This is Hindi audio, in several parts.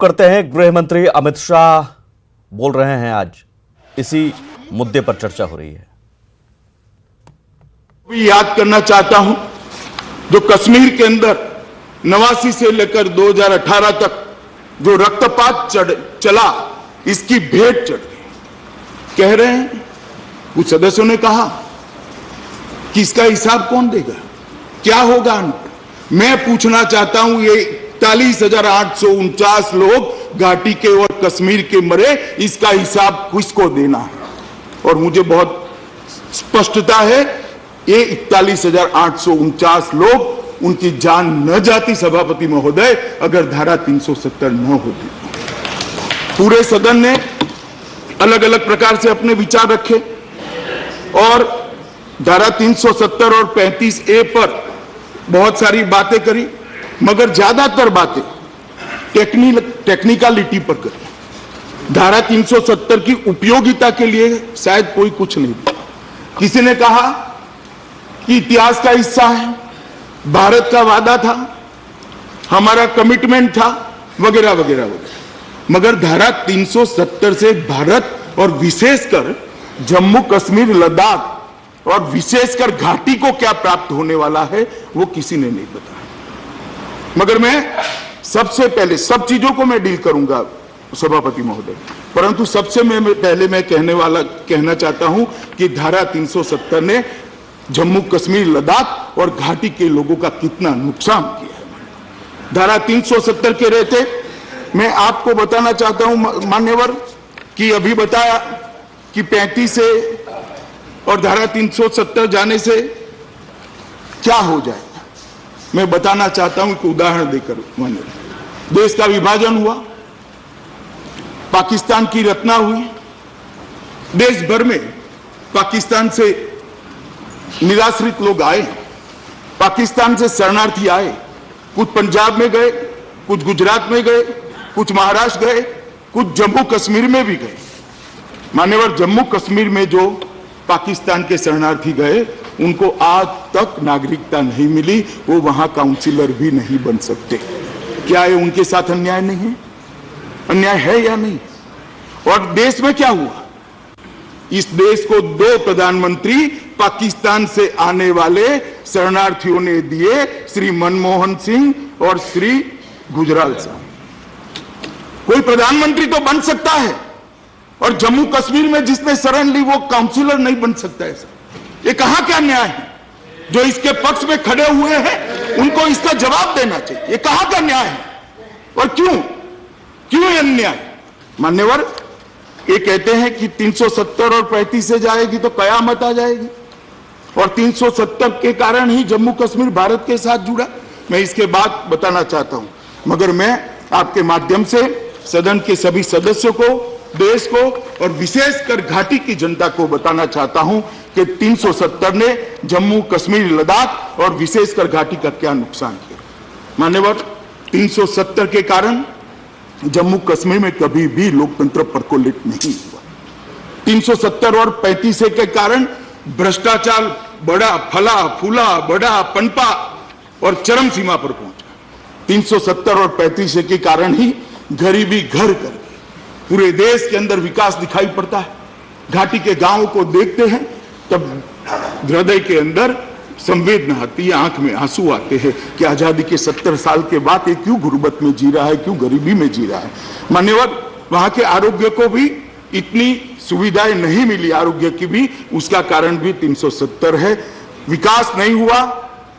करते हैं। गृह मंत्री अमित शाह बोल रहे हैं, आज इसी मुद्दे पर चर्चा हो रही है। याद करना चाहता हूं, जो कश्मीर के अंदर 89 से लेकर 2018 तक जो रक्तपात चला, इसकी भेंट चढ़ गई। कह रहे हैं, कुछ सदस्यों ने कहा कि इसका हिसाब कौन देगा, क्या होगा। मैं पूछना चाहता हूं, ये 41,849 लोग घाटी के और कश्मीर के मरे, इसका हिसाब किसको देना है। और मुझे बहुत स्पष्टता है, ये 41,849 लोग, उनकी जान न जाती सभापति महोदय, अगर धारा 370 न होती। पूरे सदन ने अलग अलग प्रकार से अपने विचार रखे और धारा 370 और 35A पर बहुत सारी बातें करी, मगर ज्यादातर बातें टेक्निकलिटी पर करी। धारा 370 की उपयोगिता के लिए शायद कोई कुछ नहीं। किसी ने कहा कि इतिहास का हिस्सा है, भारत का वादा था, हमारा कमिटमेंट था, वगैरह वगैरह वगैरह। मगर धारा 370 से भारत और विशेषकर जम्मू कश्मीर लद्दाख और विशेषकर घाटी को क्या प्राप्त होने वाला है, वो किसी ने नहीं बताया। मगर मैं सबसे पहले, सब चीजों को मैं डील करूंगा सभापति महोदय, परंतु सबसे पहले मैं कहना चाहता हूं कि धारा 370 ने जम्मू कश्मीर लद्दाख और घाटी के लोगों का कितना नुकसान किया है। धारा 370 के रहते मैं आपको बताना चाहता हूं मान्यवर, कि अभी बताया कि 35 से और धारा 370 जाने से क्या हो जाएगा। मैं बताना चाहता हूं, एक उदाहरण देकर। मान्यवर, देश का विभाजन हुआ, पाकिस्तान की रचना हुई, देश भर में पाकिस्तान से निराश्रित लोग आए, पाकिस्तान से शरणार्थी आए। कुछ पंजाब में गए, कुछ गुजरात में गए, कुछ महाराष्ट्र गए, कुछ जम्मू कश्मीर में भी गए। मान्यवर, जम्मू कश्मीर में जो पाकिस्तान के शरणार्थी गए, उनको आज तक नागरिकता नहीं मिली, वो वहां काउंसिलर भी नहीं बन सकते। क्या ये उनके साथ अन्याय नहीं है? अन्याय है या नहीं? और देश में क्या हुआ, इस देश को 2 प्रधानमंत्री पाकिस्तान से आने वाले शरणार्थियों ने दिए, श्री मनमोहन सिंह और श्री गुजराल साहब। कोई प्रधानमंत्री तो बन सकता है, और जम्मू कश्मीर में जिसने शरण ली वो काउंसिलर नहीं बन सकता है। ये कहां क्या न्याय है? जो इसके पक्ष में खड़े हुए हैं उनको इसका जवाब देना चाहिए। ये कहां का न्याय है और क्यों ये अन्याय? मान्यवर, ये कहते हैं कि 370 और 35 से जाएगी तो कयामत आ जाएगी, और 370 के कारण ही जम्मू कश्मीर भारत के साथ जुड़ा। मैं इसके बाद बताना चाहता हूं, मगर मैं आपके माध्यम से सदन के सभी सदस्यों को, देश को और विशेषकर घाटी की जनता को बताना चाहता हूं कि 370 ने जम्मू कश्मीर लद्दाख और विशेषकर घाटी का क्या नुकसान किया। मान्यवर, 370 के कारण जम्मू कश्मीर में कभी भी लोकतंत्र परकोलित नहीं हुआ। 370 और 35 के कारण भ्रष्टाचार बड़ा फला फूला, बड़ा पनपा और चरम सीमा पर पहुंचा। 370 और 35 के कारण ही गरीबी घर कर पूरे देश के अंदर विकास दिखाई पड़ता है। घाटी के गांवों को देखते हैं तब हृदय के अंदर संवेदना आती है, आंख में आंसू आते हैं कि आजादी के 70 साल के बाद ये क्यों गुर्बत में जी रहा है, क्यों गरीबी में जी रहा है। मान्यवर, वहां के आरोग्य को भी इतनी सुविधाएं नहीं मिली, आरोग्य की भी, उसका कारण भी 370 है। विकास नहीं हुआ,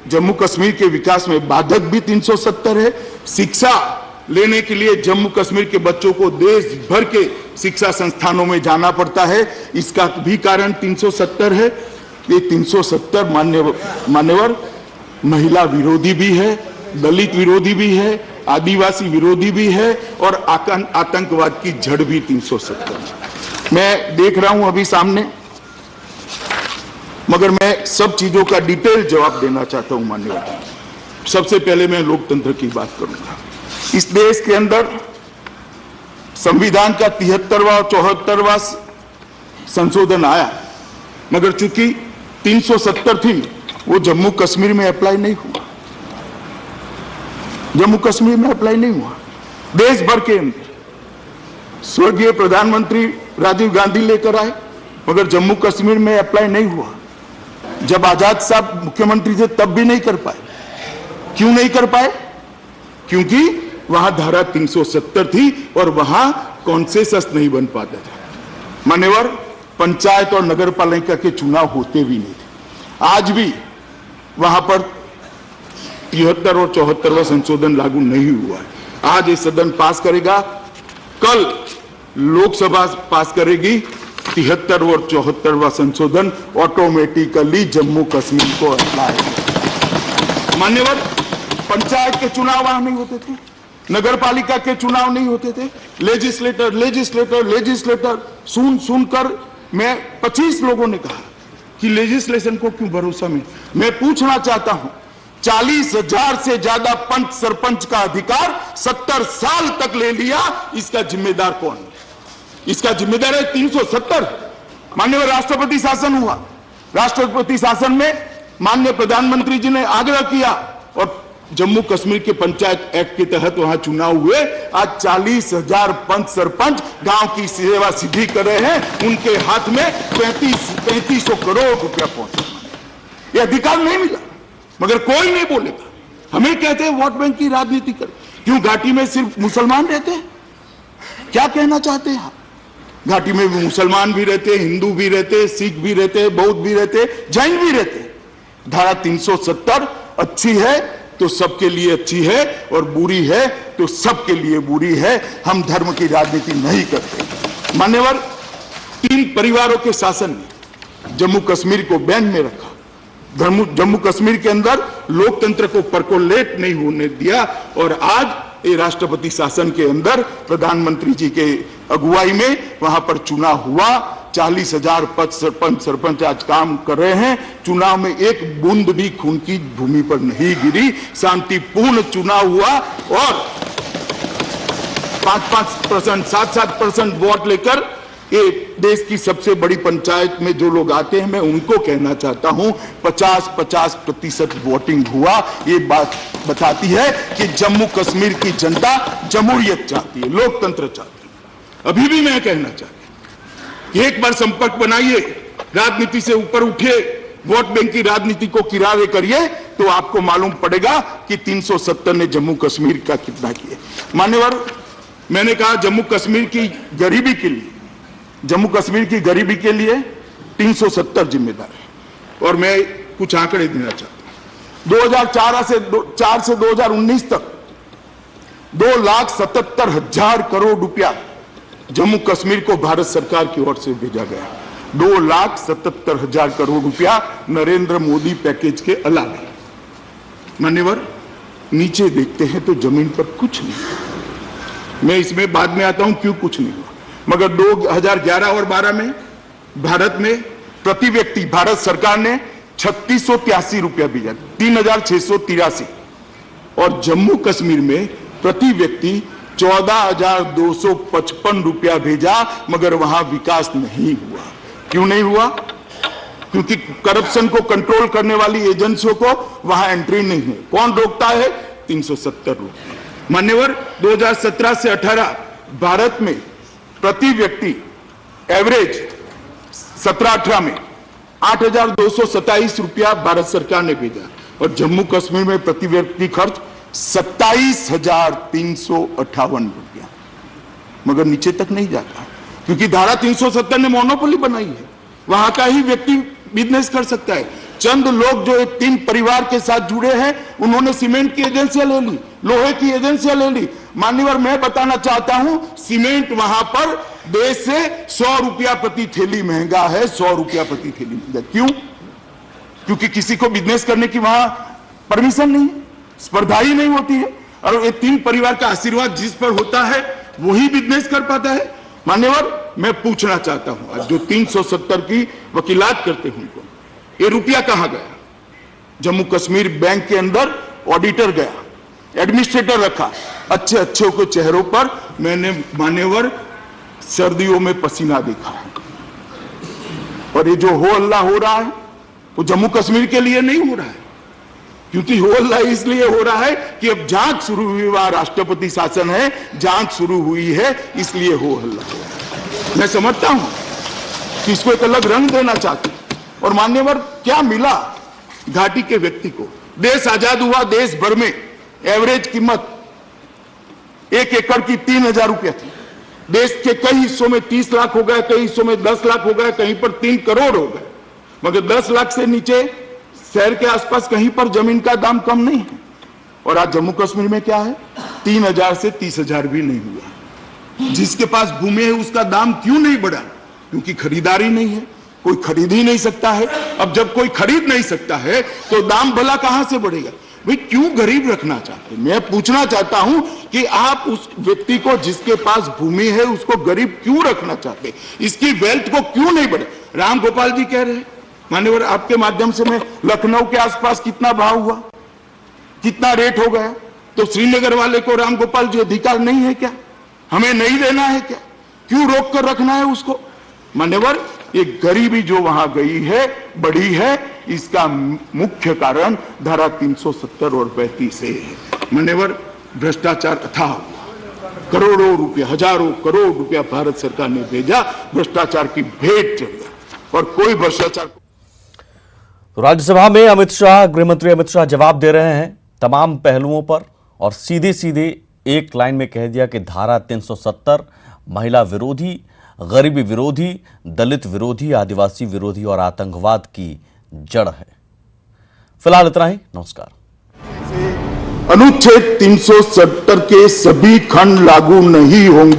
जम्मू कश्मीर के विकास में बाधक भी 370 है। शिक्षा लेने के लिए जम्मू कश्मीर के बच्चों को देश भर के शिक्षा संस्थानों में जाना पड़ता है, इसका भी कारण 370 है। ये 370 मान्यवर महिला विरोधी भी है, दलित विरोधी भी है, आदिवासी विरोधी भी है, और आतंकवाद की जड़ भी 370 है। मैं देख रहा हूं अभी सामने, मगर मैं सब चीजों का डिटेल जवाब देना चाहता हूं मान्यवर। सबसे पहले मैं लोकतंत्र की बात करूंगा। इस देश के अंदर संविधान का 73वां और 74वां संशोधन आया, मगर चूंकि 370 थी, वो जम्मू कश्मीर में अप्लाई नहीं हुआ। जम्मू कश्मीर में अप्लाई नहीं हुआ। देश भर के अंदर स्वर्गीय प्रधानमंत्री राजीव गांधी लेकर आए, मगर जम्मू कश्मीर में अप्लाई नहीं हुआ। जब आजाद साहब मुख्यमंत्री थे तब भी नहीं कर पाए। क्यों नहीं कर पाए? क्योंकि वहां धारा 370 थी और वहां कॉन्सेंसस नहीं बन पाता था। मान्यवर, पंचायत और नगर पालिका के चुनाव होते भी नहीं थे। आज भी वहां पर 73 और 74वां संशोधन लागू नहीं हुआ है। आज ये सदन पास करेगा, कल लोकसभा पास करेगी। 73 और 74वां संशोधन ऑटोमेटिकली जम्मू कश्मीर को अप्लाई। मान्यवर, पंचायत के चुनाव वहां नहीं होते थे, नगर पालिका के चुनाव नहीं होते थे। लेजिस्लेटर सुनकर मैं 25 लोगों ने कहा कि लेजिस्लेशन को क्यों भरोसा में। मैं पूछना चाहता हूं, 40,000 से ज्यादा पंच सरपंच का अधिकार 70 साल तक ले लिया, इसका जिम्मेदार कौन है? इसका जिम्मेदार है 370। माननीय राष्ट्रपति शासन हुआ, राष्ट्रपति शासन में माननीय प्रधानमंत्री जी ने आग्रह किया और जम्मू कश्मीर के पंचायत एक्ट के तहत वहां चुनाव हुए। आज 40,000 पंच सरपंच गांव की सेवा सीधी कर रहे हैं, उनके हाथ में 3500 करोड़ रुपया पहुंचा। यह अधिकार नहीं मिला, मगर कोई नहीं बोलेगा। हमें कहते हैं वोट बैंक की राजनीति कर। क्यों घाटी में सिर्फ मुसलमान रहते हैं? क्या कहना चाहते हैं आप? घाटी में मुसलमान भी रहते, हिंदू भी रहते, सिख भी रहते, बौद्ध भी रहते, जैन भी रहते। धारा 370 अच्छी है तो सबके लिए अच्छी है और बुरी है तो सबके लिए बुरी है। हम धर्म की राजनीति नहीं करते। मान्यवर, 3 परिवारों के शासन ने जम्मू कश्मीर को बैन में रखा। जम्मू कश्मीर के अंदर लोकतंत्र को परकोलेट नहीं होने दिया और आज ये राष्ट्रपति शासन के अंदर प्रधानमंत्री जी के अगुवाई में वहां पर चुनाव हुआ। 40,000 पद सरपंच आज काम कर रहे हैं। चुनाव में एक बूंद भी खून की भूमि पर नहीं गिरी, शांतिपूर्ण चुनाव हुआ और 5-5%, 7-7% वोट लेकर ये देश की सबसे बड़ी पंचायत में जो लोग आते हैं, मैं उनको कहना चाहता हूं 50-50% वोटिंग हुआ। ये बात बताती है कि जम्मू कश्मीर की जनता जमहूरियत चाहती है, लोकतंत्र चाहती है। अभी भी मैं कहना चाहता हूं कि एक बार संपर्क बनाइए, राजनीति से ऊपर उठिए, वोट बैंक की राजनीति को किनारे करिए तो आपको मालूम पड़ेगा कि 370 ने जम्मू कश्मीर का कितना किया। मान्यवर, मैंने कहा जम्मू कश्मीर की गरीबी के लिए, जम्मू कश्मीर की गरीबी के लिए 370 जिम्मेदार है और मैं कुछ आंकड़े देना चाहता हूं। 2004 से 2019 तक 2,77,000 करोड़ रुपया जम्मू कश्मीर को भारत सरकार की ओर से भेजा गया। 2,77,000 करोड़ रुपया नरेंद्र मोदी पैकेज के अलावा। मान्यवर, नीचे देखते हैं तो जमीन पर कुछ नहीं। मैं इसमें बाद में आता हूं क्यों कुछ नहीं हुआ, मगर 2011 और 12 में भारत में प्रति व्यक्ति भारत सरकार ने 3683 रुपया भेजा, 3,683, और जम्मू कश्मीर में प्रति व्यक्ति 14,255 रुपया भेजा, मगर वहां विकास नहीं हुआ। क्यों नहीं हुआ? क्योंकि करप्शन को कंट्रोल करने वाली एजेंसियों को वहां एंट्री नहीं है। कौन रोकता है? 370 रुपया। मान्यवर, 2017 से 18 भारत में प्रति व्यक्ति एवरेज 17-18 में 8,227 रुपया भारत सरकार ने भेजा और जम्मू कश्मीर में प्रति व्यक्ति खर्च 27,358 रुपया, मगर नीचे तक नहीं जाता क्योंकि धारा 370 ने मोनोपोली बनाई है। वहां का ही व्यक्ति बिजनेस कर सकता है। चंद लोग जो 3 परिवार के साथ जुड़े हैं, उन्होंने सीमेंट की एजेंसियां ले ली, लोहे की एजेंसियां ले ली। मान्यवर, मैं बताना चाहता हूं, सीमेंट वहां पर देश से 100 रुपया प्रति थैली महंगा है। 100 रुपया प्रति थैली महंगा। क्यों? क्योंकि किसी को बिजनेस करने की वहां परमिशन नहीं, स्पर्धा ही नहीं होती है और ये 3 परिवार का आशीर्वाद जिस पर होता है वही बिजनेस कर पाता है। मान्यवर, मैं पूछना चाहता हूं, आज जो 370 की वकीलात करते हैं उनको, ये रुपया कहां गया? जम्मू कश्मीर बैंक के अंदर ऑडिटर गया, एडमिनिस्ट्रेटर रखा, अच्छे अच्छे को चेहरों पर मैंने मान्यवर सर्दियों में पसीना देखा है। और ये जो हो अल्लाह हो रहा है वो जम्मू कश्मीर के लिए नहीं हो रहा है, क्योंकि हो हल्ला इसलिए हो रहा है कि अब जांच शुरू हुई, वहां राष्ट्रपति शासन है, जांच शुरू हुई है, इसलिए हो हल्ला हो रहा है। मैं समझता हूं कि इसको एक अलग रंग देना चाहते हैं। और मान्यवर, क्या मिला घाटी के व्यक्ति को? देश आजाद हुआ, देश भर में एवरेज कीमत 1 एकड़ की 3,000 रुपया थी। देश के कई हिस्सों में 30 लाख हो गए, कई हिस्सों में 10 लाख हो गए, कहीं पर 3 करोड़ हो गए। मगर 10 लाख से नीचे शहर के आसपास कहीं पर जमीन का दाम कम नहीं है। और आज जम्मू कश्मीर में क्या है? 3,000 से 30,000 भी नहीं हुआ। जिसके पास भूमि है उसका दाम क्यों नहीं बढ़ा? क्योंकि खरीदारी नहीं है, कोई खरीद ही नहीं सकता है। अब जब कोई खरीद नहीं सकता है तो दाम भला कहां से बढ़ेगा? भाई क्यों गरीब रखना चाहते? मैं पूछना चाहता हूं कि आप उस व्यक्ति को जिसके पास भूमि है उसको गरीब क्यों रखना चाहते? इसकी वेल्थ को क्यों नहीं बढ़े? राम गोपाल जी कह रहे हैं, मान्यवर आपके माध्यम से, मैं लखनऊ के आसपास कितना भाव हुआ, कितना रेट हो गया, तो श्रीनगर वाले को राम गोपाल जी अधिकार नहीं है क्या? हमें नहीं देना है क्या? क्यों रोक कर रखना है उसको? मान्यवर, ये गरीबी जो वहां गई है, बढ़ी है, इसका मुख्य कारण धारा 370 और 35 है। मान्यवर, भ्रष्टाचार अथाह हुआ, करोड़ों रुपया, हजारों करोड़ रुपया भारत सरकार ने भेजा, भ्रष्टाचार की भेंट चढ़ गया और कोई भ्रष्टाचार। तो राज्यसभा में अमित शाह, गृह मंत्री अमित शाह जवाब दे रहे हैं तमाम पहलुओं पर, और सीधे सीधे एक लाइन में कह दिया कि धारा 370 महिला विरोधी, गरीबी विरोधी, दलित विरोधी, आदिवासी विरोधी और आतंकवाद की जड़ है। फिलहाल इतना ही, नमस्कार। अनुच्छेद 370 के सभी खंड लागू नहीं होंगे।